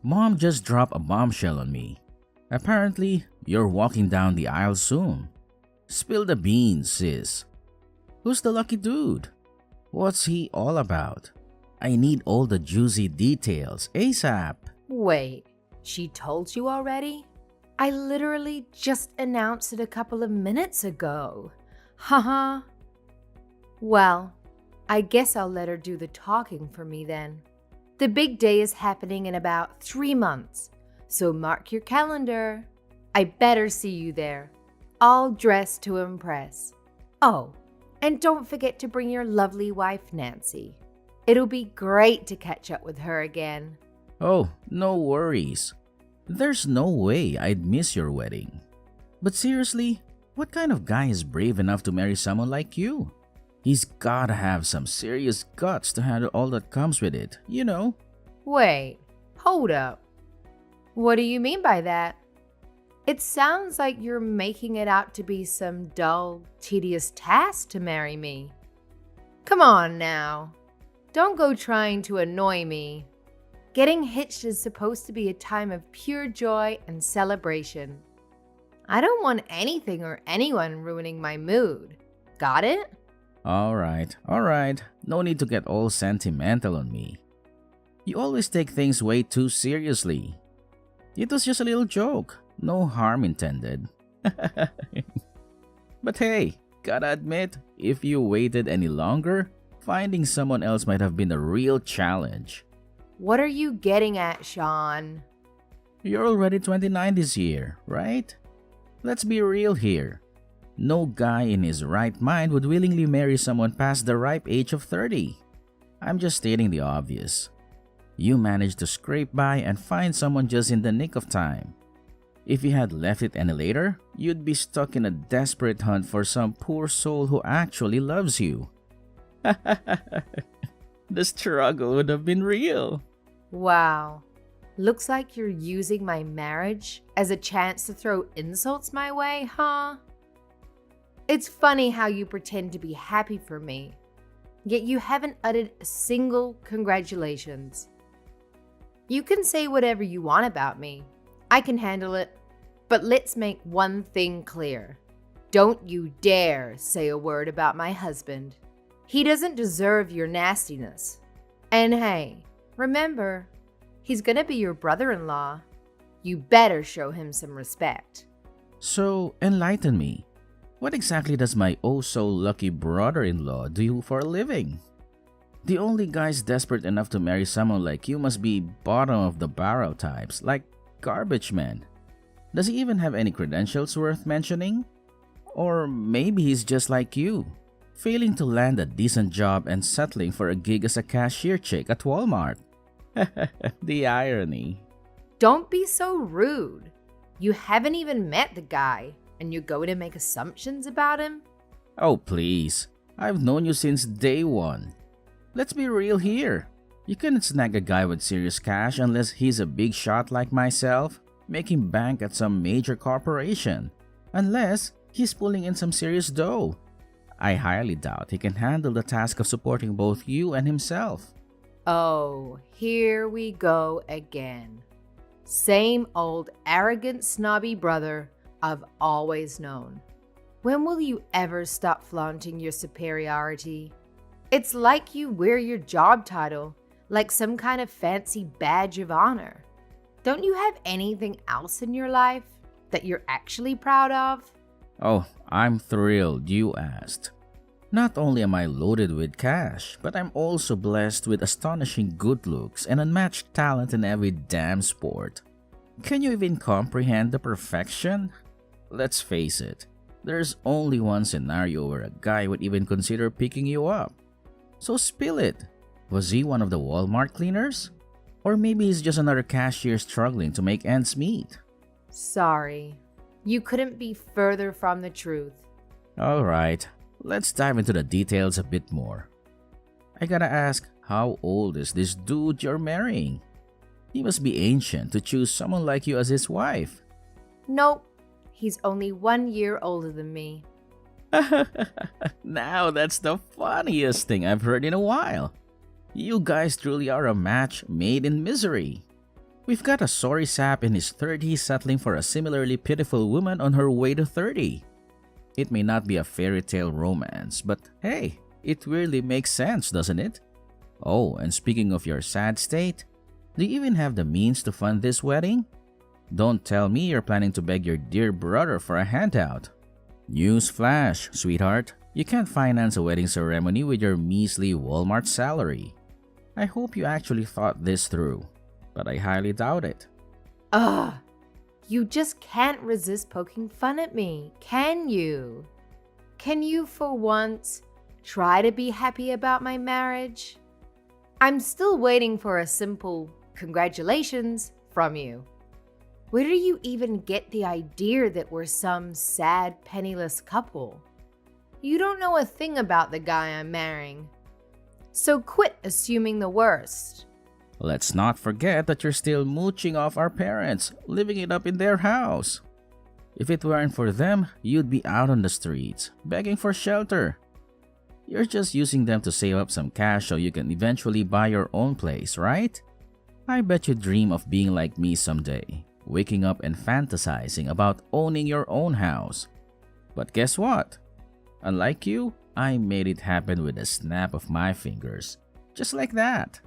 Mom just dropped a bombshell on me. Apparently, you're walking down the aisle soon. Spill the beans, sis. Who's the lucky dude? What's he all about? I need all the juicy details ASAP. Wait, she told you already? I literally just announced it a couple of minutes ago. Haha. Well, I guess I'll let her do the talking for me then. The big day is happening in about 3 months, so mark your calendar. I better see you there, all dressed to impress. Oh, and don't forget to bring your lovely wife, Nancy. It'll be great to catch up with her again. Oh, no worries. There's no way I'd miss your wedding. But seriously, what kind of guy is brave enough to marry someone like you? He's gotta have some serious guts to handle all that comes with it, you know? Wait, hold up. What do you mean by that? It sounds like you're making it out to be some dull, tedious task to marry me. Come on now. Don't go trying to annoy me. Getting hitched is supposed to be a time of pure joy and celebration. I don't want anything or anyone ruining my mood. Got it? Alright. No need to get all sentimental on me. You always take things way too seriously. It was just a little joke. No harm intended. But hey, gotta admit, if you waited any longer, finding someone else might have been a real challenge. What are you getting at, Sean? You're already 29 this year, right? Let's be real here. No guy in his right mind would willingly marry someone past the ripe age of 30. I'm just stating the obvious. You managed to scrape by and find someone just in the nick of time. If you had left it any later, you'd be stuck in a desperate hunt for some poor soul who actually loves you. The struggle would have been real. Wow. Looks like you're using my marriage as a chance to throw insults my way, huh? It's funny how you pretend to be happy for me, yet you haven't uttered a single congratulations. You can say whatever you want about me. I can handle it. But let's make one thing clear. Don't you dare say a word about my husband. He doesn't deserve your nastiness. And hey, remember, he's gonna be your brother-in-law. You better show him some respect. So, enlighten me. What exactly does my oh-so-lucky brother-in-law do for a living? The only guys desperate enough to marry someone like you must be bottom-of-the-barrel types, like garbage men. Does he even have any credentials worth mentioning? Or maybe he's just like you, failing to land a decent job and settling for a gig as a cashier chick at Walmart. The irony. Don't be so rude. You haven't even met the guy, and you're going to make assumptions about him? Oh, please. I've known you since day one. Let's be real here. You couldn't snag a guy with serious cash unless he's a big shot like myself, making bank at some major corporation. Unless he's pulling in some serious dough. I highly doubt he can handle the task of supporting both you and himself. Oh, here we go again. Same old arrogant, snobby brother I've always known. When will you ever stop flaunting your superiority? It's like you wear your job title like some kind of fancy badge of honor. Don't you have anything else in your life that you're actually proud of? Oh, I'm thrilled you asked. Not only am I loaded with cash, but I'm also blessed with astonishing good looks and unmatched talent in every damn sport. Can you even comprehend the perfection? Let's face it, there's only one scenario where a guy would even consider picking you up. So spill it. Was he one of the Walmart cleaners? Or maybe he's just another cashier struggling to make ends meet. Sorry, you couldn't be further from the truth. Alright, let's dive into the details a bit more. I gotta ask, how old is this dude you're marrying? He must be ancient to choose someone like you as his wife. Nope, he's only 1 year older than me. Now that's the funniest thing I've heard in a while. You guys truly are a match made in misery. We've got a sorry sap in his 30s settling for a similarly pitiful woman on her way to 30. It may not be a fairy tale romance, but hey, it really makes sense, doesn't it? Oh, and speaking of your sad state, do you even have the means to fund this wedding? Don't tell me you're planning to beg your dear brother for a handout. Newsflash, sweetheart. You can't finance a wedding ceremony with your measly Walmart salary. I hope you actually thought this through, but I highly doubt it. Ugh, you just can't resist poking fun at me, can you? Can you, for once, try to be happy about my marriage? I'm still waiting for a simple congratulations from you. Where do you even get the idea that we're some sad, penniless couple? You don't know a thing about the guy I'm marrying. So quit assuming the worst. Let's not forget that you're still mooching off our parents, living it up in their house. If it weren't for them, you'd be out on the streets, begging for shelter. You're just using them to save up some cash so you can eventually buy your own place, right? I bet you dream of being like me someday, waking up and fantasizing about owning your own house. But guess what? Unlike you, I made it happen with a snap of my fingers. Just like that.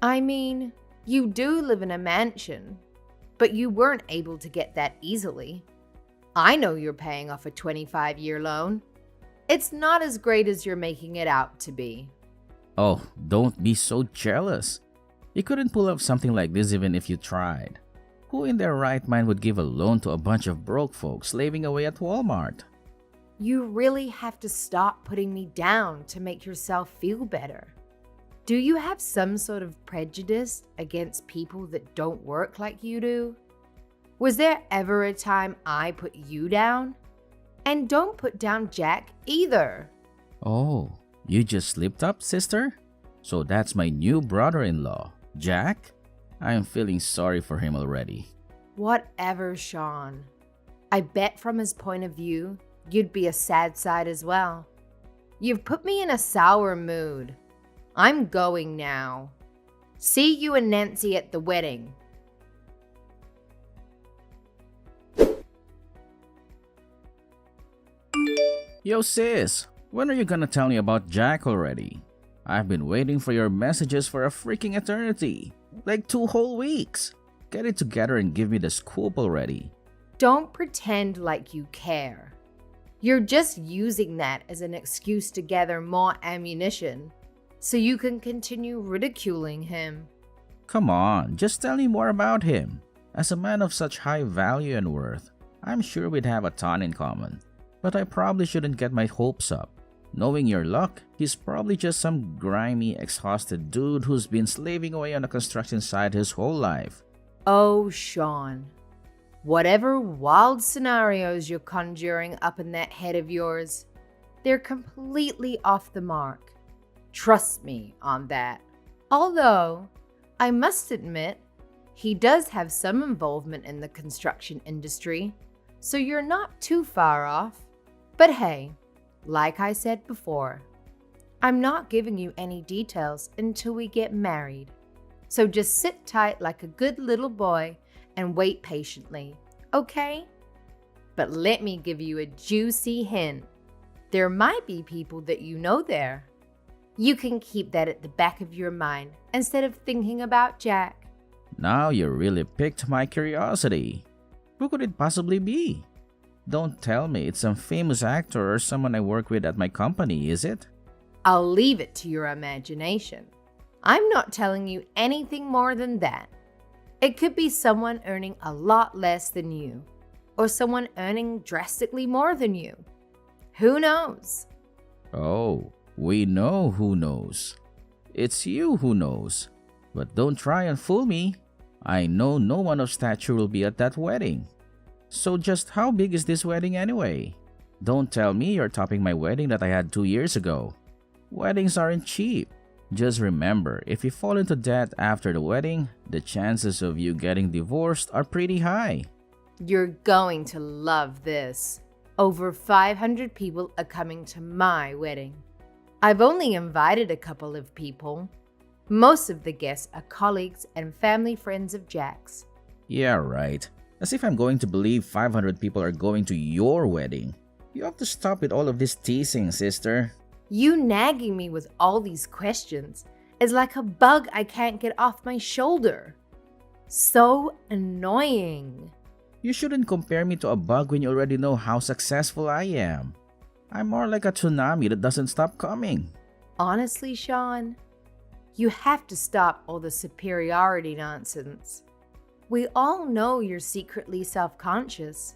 I mean, you do live in a mansion, but you weren't able to get that easily. I know you're paying off a 25-year loan. It's not as great as you're making it out to be. Oh, don't be so jealous. You couldn't pull off something like this even if you tried. Who in their right mind would give a loan to a bunch of broke folks slaving away at Walmart? You really have to stop putting me down to make yourself feel better. Do you have some sort of prejudice against people that don't work like you do? Was there ever a time I put you down? And don't put down Jack either. Oh, you just slipped up, sister? So that's my new brother-in-law, Jack? I am feeling sorry for him already. Whatever, Sean. I bet from his point of view, you'd be a sad side as well. You've put me in a sour mood. I'm going now. See you and Nancy at the wedding. Yo sis, when are you gonna tell me about Jack already? I've been waiting for your messages for a freaking eternity. Like 2 whole weeks. Get it together and give me the scoop already. Don't pretend like you care. You're just using that as an excuse to gather more ammunition so you can continue ridiculing him. Come on, just tell me more about him. As a man of such high value and worth, I'm sure we'd have a ton in common. But I probably shouldn't get my hopes up. Knowing your luck, he's probably just some grimy, exhausted dude who's been slaving away on a construction site his whole life. Oh, Sean. Whatever wild scenarios you're conjuring up in that head of yours, they're completely off the mark. Trust me on that. Although, I must admit, he does have some involvement in the construction industry, so you're not too far off. But hey, like I said before, I'm not giving you any details until we get married. So just sit tight like a good little boy and wait patiently, okay? But let me give you a juicy hint. There might be people that you know there. You can keep that at the back of your mind instead of thinking about Jack. Now you really piqued my curiosity. Who could it possibly be? Don't tell me it's some famous actor or someone I work with at my company, is it? I'll leave it to your imagination. I'm not telling you anything more than that. It could be someone earning a lot less than you, or someone earning drastically more than you. Who knows? Oh, we know who knows. It's you who knows. But don't try and fool me. I know no one of stature will be at that wedding. So just how big is this wedding anyway? Don't tell me you're topping my wedding that I had 2 years ago. Weddings aren't cheap. Just remember, if you fall into debt after the wedding, the chances of you getting divorced are pretty high. You're going to love this. Over 500 people are coming to my wedding. I've only invited a couple of people. Most of the guests are colleagues and family friends of Jack's. Yeah, right. As if I'm going to believe 500 people are going to your wedding. You have to stop with all of this teasing, sister. You nagging me with all these questions is like a bug I can't get off my shoulder. So annoying. You shouldn't compare me to a bug when you already know how successful I am. I'm more like a tsunami that doesn't stop coming. Honestly, Sean, you have to stop all the superiority nonsense. We all know you're secretly self-conscious.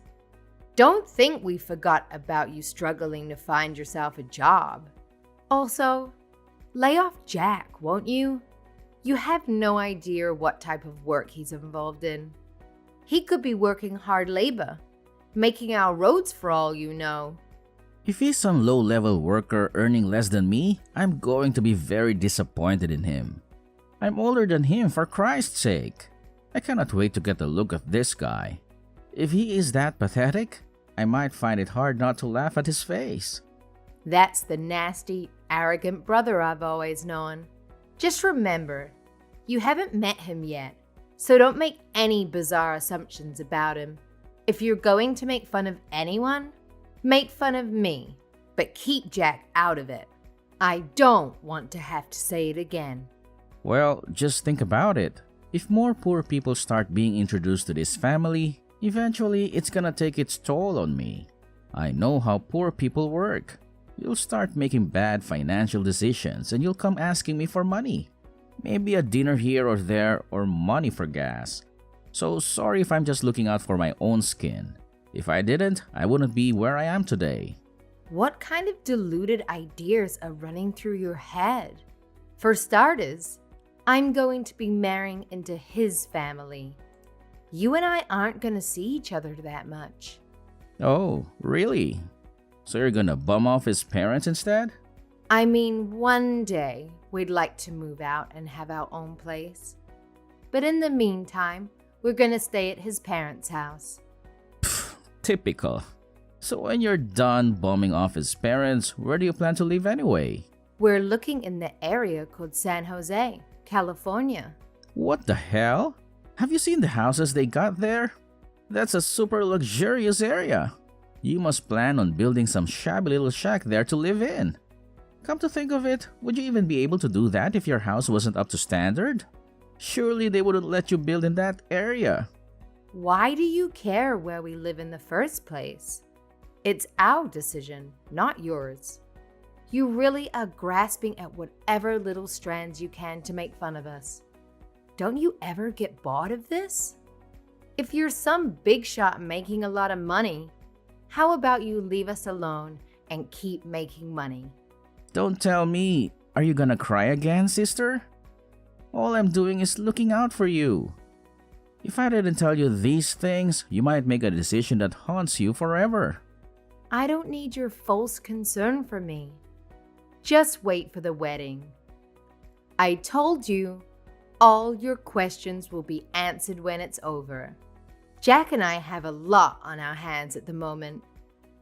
Don't think we forgot about you struggling to find yourself a job. Also, lay off Jack, won't you? You have no idea what type of work he's involved in. He could be working hard labor, making our roads for all you know. If he's some low-level worker earning less than me, I'm going to be very disappointed in him. I'm older than him, for Christ's sake. I cannot wait to get a look at this guy. If he is that pathetic, I might find it hard not to laugh at his face. That's the nasty, arrogant brother I've always known. Just remember, you haven't met him yet, so don't make any bizarre assumptions about him. If you're going to make fun of anyone, make fun of me, but keep Jack out of it. I don't want to have to say it again. Well, just think about it. If more poor people start being introduced to this family, eventually it's gonna take its toll on me. I know how poor people work. You'll start making bad financial decisions and you'll come asking me for money. Maybe a dinner here or there or money for gas. So sorry if I'm just looking out for my own skin. If I didn't, I wouldn't be where I am today. What kind of deluded ideas are running through your head? For starters, I'm going to be marrying into his family. You and I aren't going to see each other that much. Oh, really? So you're gonna bum off his parents instead? I mean, one day we'd like to move out and have our own place. But in the meantime, we're going to stay at his parents' house. Typical. So when you're done bumming off his parents, where do you plan to live anyway? We're looking in the area called San Jose, California. What the hell? Have you seen the houses they got there? That's a super luxurious area. You must plan on building some shabby little shack there to live in. Come to think of it, would you even be able to do that if your house wasn't up to standard? Surely they wouldn't let you build in that area. Why do you care where we live in the first place? It's our decision, not yours. You really are grasping at whatever little strands you can to make fun of us. Don't you ever get bored of this? If you're some big shot making a lot of money, how about you leave us alone and keep making money? Don't tell me. Are you gonna cry again, sister? All I'm doing is looking out for you. If I didn't tell you these things, you might make a decision that haunts you forever. I don't need your false concern for me. Just wait for the wedding. I told you, all your questions will be answered when it's over. Jack and I have a lot on our hands at the moment.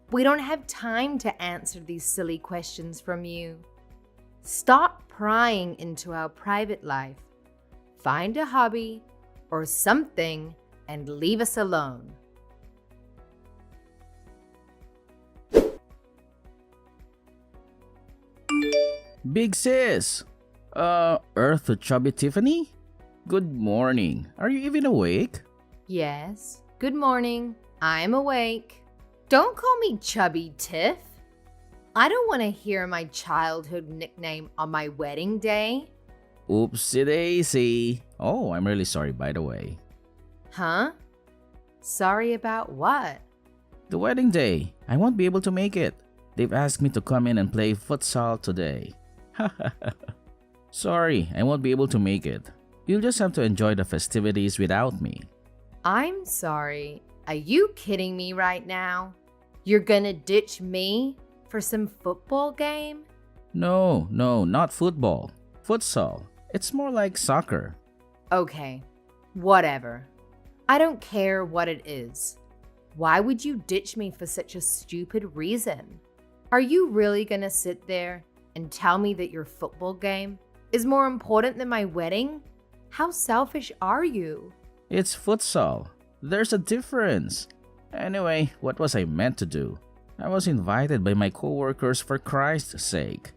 We don't have time to answer these silly questions from you. Stop prying into our private life. Find a hobby or something and leave us alone. Big sis! Earth to Chubby Tiffany? Good morning. Are you even awake? Yes, good morning. I'm awake. Don't call me Chubby Tiff. I don't want to hear my childhood nickname on my wedding day. Oopsie daisy. Oh, I'm really sorry, by the way. Huh? Sorry about what? The wedding day. I won't be able to make it. They've asked me to come in and play futsal today. Sorry, I won't be able to make it. You'll just have to enjoy the festivities without me. I'm sorry. Are you kidding me right now? You're gonna ditch me for some football game? No, not football. Futsal. It's more like soccer. Okay, whatever. I don't care what it is. Why would you ditch me for such a stupid reason? Are you really gonna sit there and tell me that your football game is more important than my wedding? How selfish are you? It's futsal. There's a difference. Anyway, what was I meant to do? I was invited by my coworkers for Christ's sake.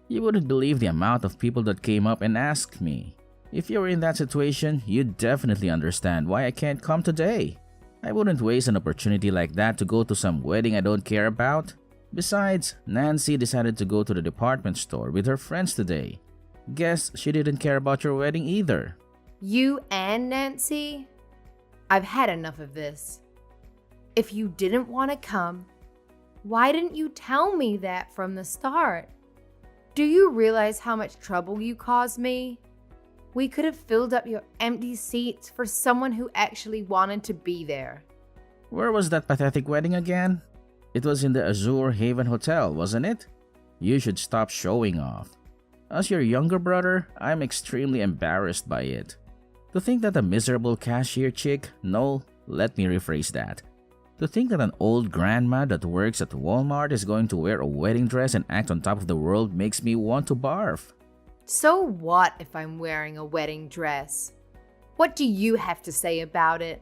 You wouldn't believe the amount of people that came up and asked me. If you were in that situation, you'd definitely understand why I can't come today. I wouldn't waste an opportunity like that to go to some wedding I don't care about. Besides, Nancy decided to go to the department store with her friends today. Guess she didn't care about your wedding either. You and Nancy? I've had enough of this. If you didn't want to come, why didn't you tell me that from the start? Do you realize how much trouble you caused me? We could have filled up your empty seats for someone who actually wanted to be there. Where was that pathetic wedding again? It was in the Azure Haven Hotel, wasn't it? You should stop showing off. As your younger brother, I'm extremely embarrassed by it. To think that a miserable cashier chick, no, let me rephrase that. To think that an old grandma that works at Walmart is going to wear a wedding dress and act on top of the world makes me want to barf. So what if I'm wearing a wedding dress? What do you have to say about it?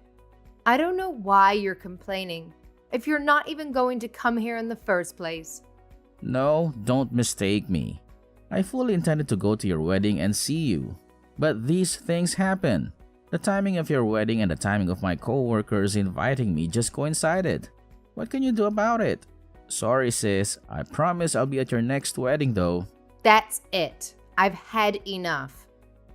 I don't know why you're complaining if you're not even going to come here in the first place. No, don't mistake me. I fully intended to go to your wedding and see you. But these things happen. The timing of your wedding and the timing of my coworkers inviting me just coincided. What can you do about it? Sorry sis, I promise I'll be at your next wedding though. That's it. I've had enough.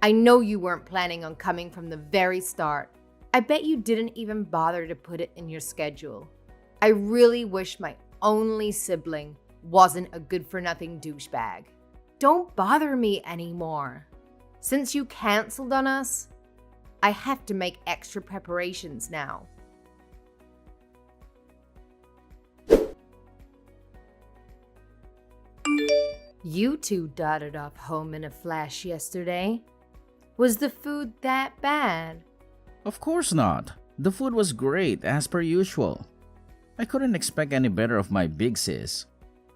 I know you weren't planning on coming from the very start. I bet you didn't even bother to put it in your schedule. I really wish my only sibling wasn't a good-for-nothing douchebag. Don't bother me anymore. Since you canceled on us, I have to make extra preparations now. You two darted off home in a flash yesterday. Was the food that bad? Of course not. The food was great as per usual. I couldn't expect any better of my big sis.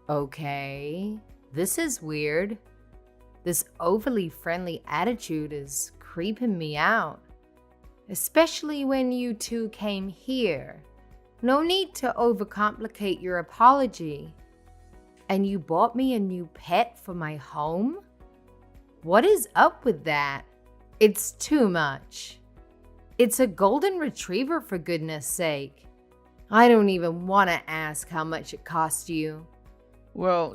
Okay, this is weird. This overly friendly attitude is creeping me out. Especially when you two came here. No need to overcomplicate your apology. And you bought me a new pet for my home? What is up with that? It's too much. It's a golden retriever, for goodness sake. I don't even want to ask how much it cost you. Well,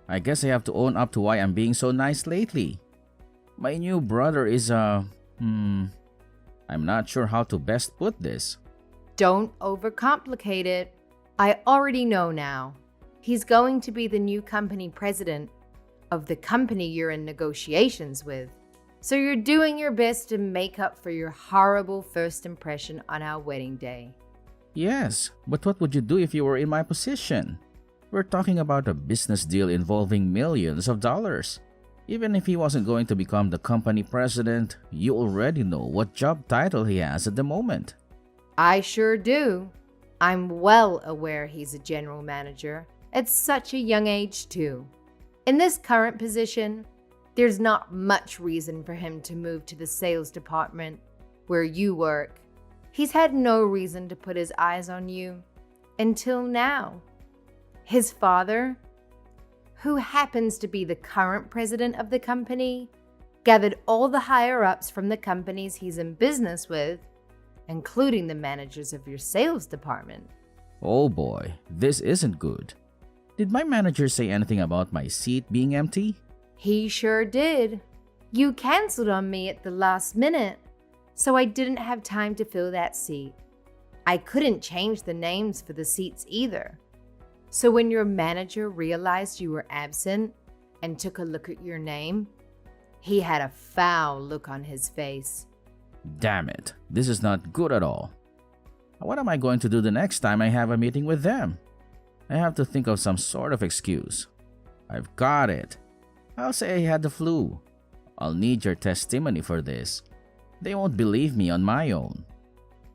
I guess I have to own up to why I'm being so nice lately. My new brother is I'm not sure how to best put this. Don't overcomplicate it. I already know now. He's going to be the new company president of the company you're in negotiations with. So you're doing your best to make up for your horrible first impression on our wedding day. Yes, but what would you do if you were in my position? We're talking about a business deal involving millions of dollars. Even if he wasn't going to become the company president, you already know what job title he has at the moment. I sure do. I'm well aware he's a general manager at such a young age too. In this current position, there's not much reason for him to move to the sales department where you work. He's had no reason to put his eyes on you until now. His father, who happens to be the current president of the company, gathered all the higher-ups from the companies he's in business with, including the managers of your sales department. Oh boy, this isn't good. Did my manager say anything about my seat being empty? He sure did. You canceled on me at the last minute, so I didn't have time to fill that seat. I couldn't change the names for the seats either. So when your manager realized you were absent and took a look at your name, he had a foul look on his face. Damn it, this is not good at all. What am I going to do the next time I have a meeting with them? I have to think of some sort of excuse. I've got it. I'll say I had the flu. I'll need your testimony for this. They won't believe me on my own.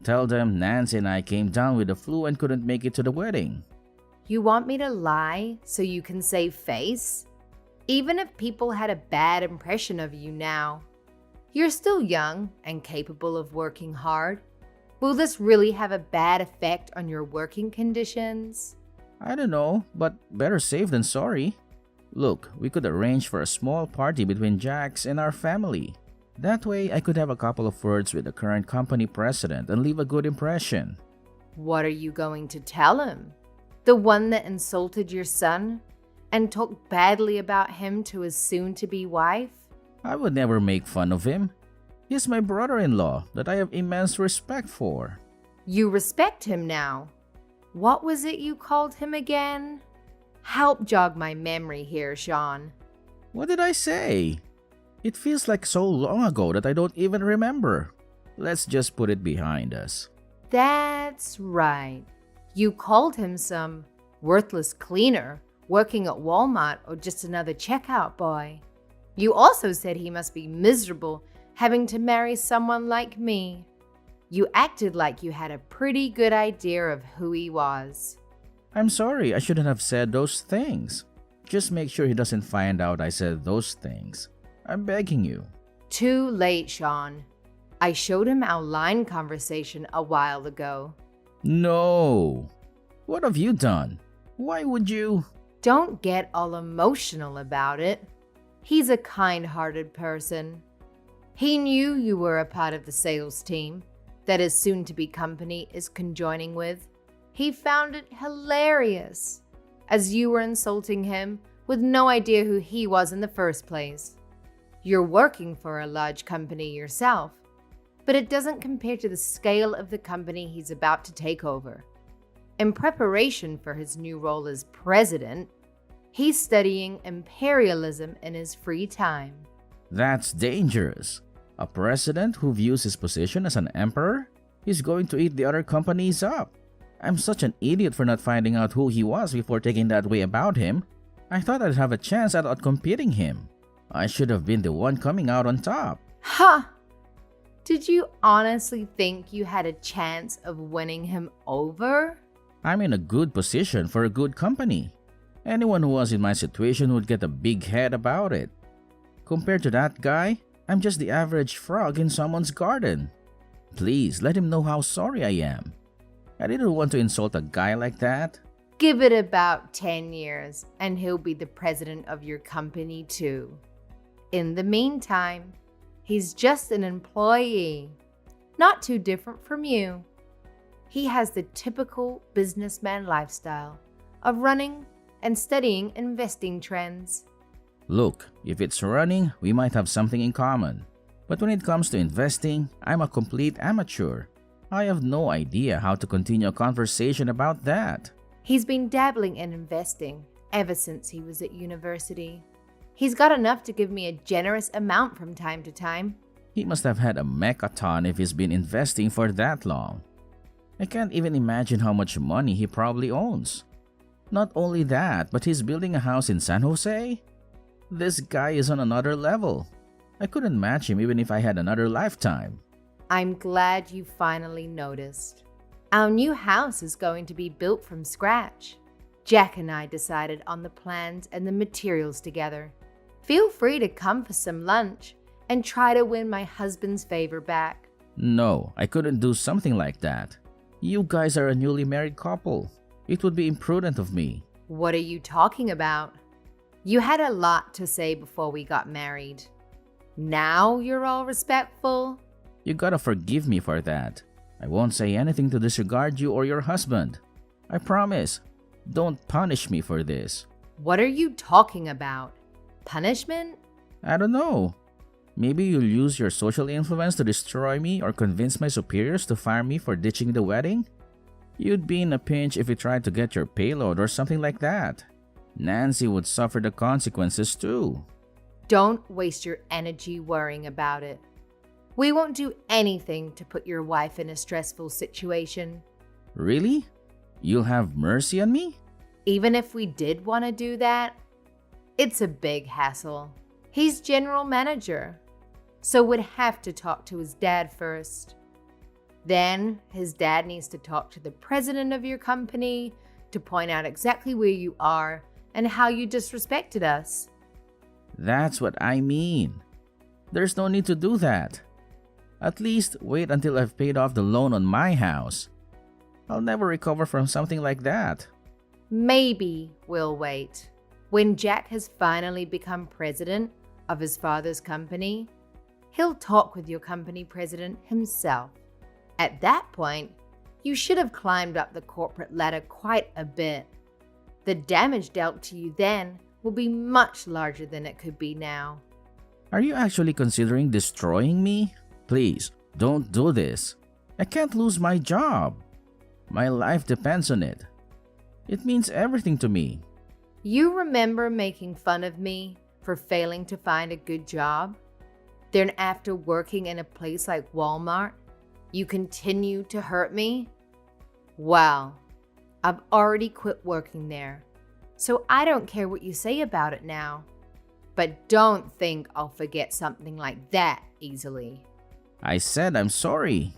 Tell them Nancy and I came down with the flu and couldn't make it to the wedding. You want me to lie so you can save face? Even if people had a bad impression of you now, you're still young and capable of working hard. Will this really have a bad effect on your working conditions? I don't know, but better safe than sorry. Look, we could arrange for a small party between Jack's and our family. That way, I could have a couple of words with the current company president and leave a good impression. What are you going to tell him? The one that insulted your son and talked badly about him to his soon-to-be wife? I would never make fun of him. He's my brother-in-law that I have immense respect for. You respect him now. What was it you called him again? Help jog my memory here, Sean. What did I say? It feels like so long ago that I don't even remember. Let's just put it behind us. That's right. You called him some worthless cleaner working at Walmart or just another checkout boy. You also said he must be miserable having to marry someone like me. You acted like you had a pretty good idea of who he was. I'm sorry, I shouldn't have said those things. Just make sure he doesn't find out I said those things. I'm begging you. Too late, Sean. I showed him our line conversation a while ago. No. What have you done? Why would you? Don't get all emotional about it. He's a kind-hearted person. He knew you were a part of the sales team that his soon-to-be company is conjoining with. He found it hilarious, as you were insulting him with no idea who he was in the first place. You're working for a large company yourself, but it doesn't compare to the scale of the company he's about to take over. In preparation for his new role as president, he's studying imperialism in his free time. That's dangerous. A president who views his position as an emperor is going to eat the other companies up. I'm such an idiot for not finding out who he was before taking that way about him. I thought I'd have a chance at outcompeting him. I should have been the one coming out on top. Ha! Did you honestly think you had a chance of winning him over? I'm in a good position for a good company. Anyone who was in my situation would get a big head about it. Compared to that guy, I'm just the average frog in someone's garden. Please let him know how sorry I am. I didn't want to insult a guy like that. Give it about 10 years and he'll be the president of your company too. In the meantime, he's just an employee, not too different from you. He has the typical businessman lifestyle of running and studying investing trends. Look, if it's running, we might have something in common. But when it comes to investing, I'm a complete amateur. I have no idea how to continue a conversation about that. He's been dabbling in investing ever since he was at university. He's got enough to give me a generous amount from time to time. He must have had a mechaton if he's been investing for that long. I can't even imagine how much money he probably owns. Not only that, but he's building a house in San Jose? This guy is on another level. I couldn't match him even if I had another lifetime. I'm glad you finally noticed. Our new house is going to be built from scratch. Jack and I decided on the plans and the materials together. Feel free to come for some lunch and try to win my husband's favor back. No, I couldn't do something like that. You guys are a newly married couple. It would be imprudent of me. What are you talking about? You had a lot to say before we got married. Now you're all respectful? You gotta forgive me for that. I won't say anything to disregard you or your husband. I promise. Don't punish me for this. What are you talking about? Punishment? I don't know. Maybe you'll use your social influence to destroy me or convince my superiors to fire me for ditching the wedding? You'd be in a pinch if you tried to get your payload or something like that. Nancy would suffer the consequences too. Don't waste your energy worrying about it. We won't do anything to put your wife in a stressful situation. Really? You'll have mercy on me? Even if we did want to do that, it's a big hassle. He's general manager, so would have to talk to his dad first. Then his dad needs to talk to the president of your company to point out exactly where you are and how you disrespected us. That's what I mean. There's no need to do that. At least wait until I've paid off the loan on my house. I'll never recover from something like that. Maybe we'll wait. When Jack has finally become president of his father's company, he'll talk with your company president himself. At that point, you should have climbed up the corporate ladder quite a bit. The damage dealt to you then will be much larger than it could be now. Are you actually considering destroying me? Please, don't do this. I can't lose my job. My life depends on it. It means everything to me. You remember making fun of me for failing to find a good job? Then after working in a place like Walmart, you continue to hurt me? Well, I've already quit working there, so I don't care what you say about it now. But don't think I'll forget something like that easily. I said I'm sorry.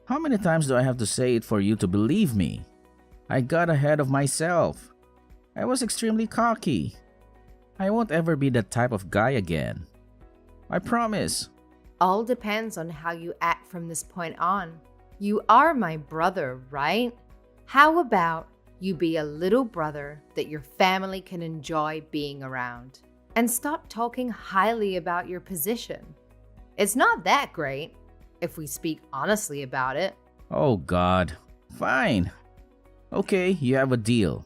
How many times do I have to say it for you to believe me? I got ahead of myself. I was extremely cocky. I won't ever be that type of guy again. I promise. All depends on how you act from this point on. You are my brother, right? How about you be a little brother that your family can enjoy being around? And stop talking highly about your position. It's not that great, if we speak honestly about it. Oh God. Fine. Okay, you have a deal.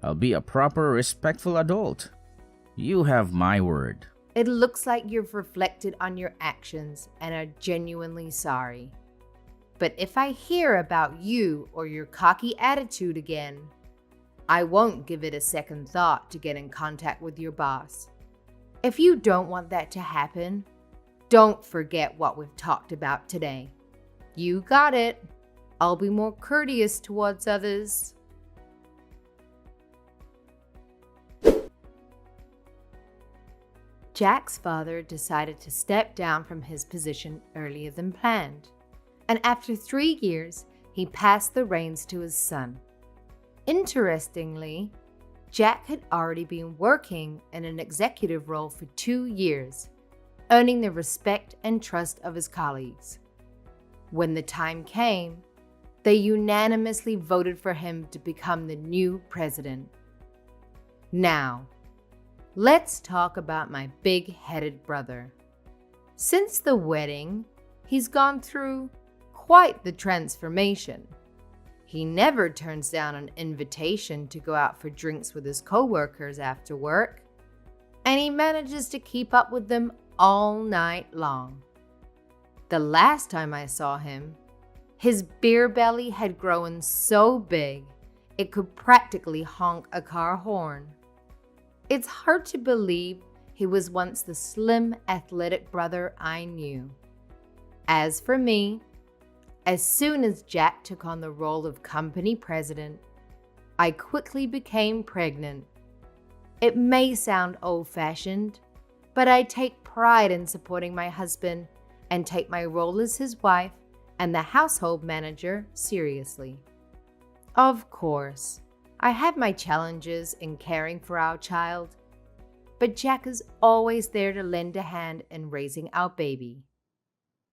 I'll be a proper, respectful adult. You have my word. It looks like you've reflected on your actions and are genuinely sorry. But if I hear about you or your cocky attitude again, I won't give it a second thought to get in contact with your boss. If you don't want that to happen, don't forget what we've talked about today. You got it. I'll be more courteous towards others. Jack's father decided to step down from his position earlier than planned, and after 3 years, he passed the reins to his son. Interestingly, Jack had already been working in an executive role for 2 years, earning the respect and trust of his colleagues. When the time came, they unanimously voted for him to become the new president. Now, let's talk about my big-headed brother. Since the wedding, he's gone through quite the transformation. He never turns down an invitation to go out for drinks with his coworkers after work, and he manages to keep up with them all night long. The last time I saw him, his beer belly had grown so big it could practically honk a car horn. It's hard to believe he was once the slim, athletic brother I knew. As for me, as soon as Jack took on the role of company president, I quickly became pregnant. It may sound old-fashioned, but I take pride in supporting my husband and take my role as his wife and the household manager seriously. Of course, I have my challenges in caring for our child, but Jack is always there to lend a hand in raising our baby.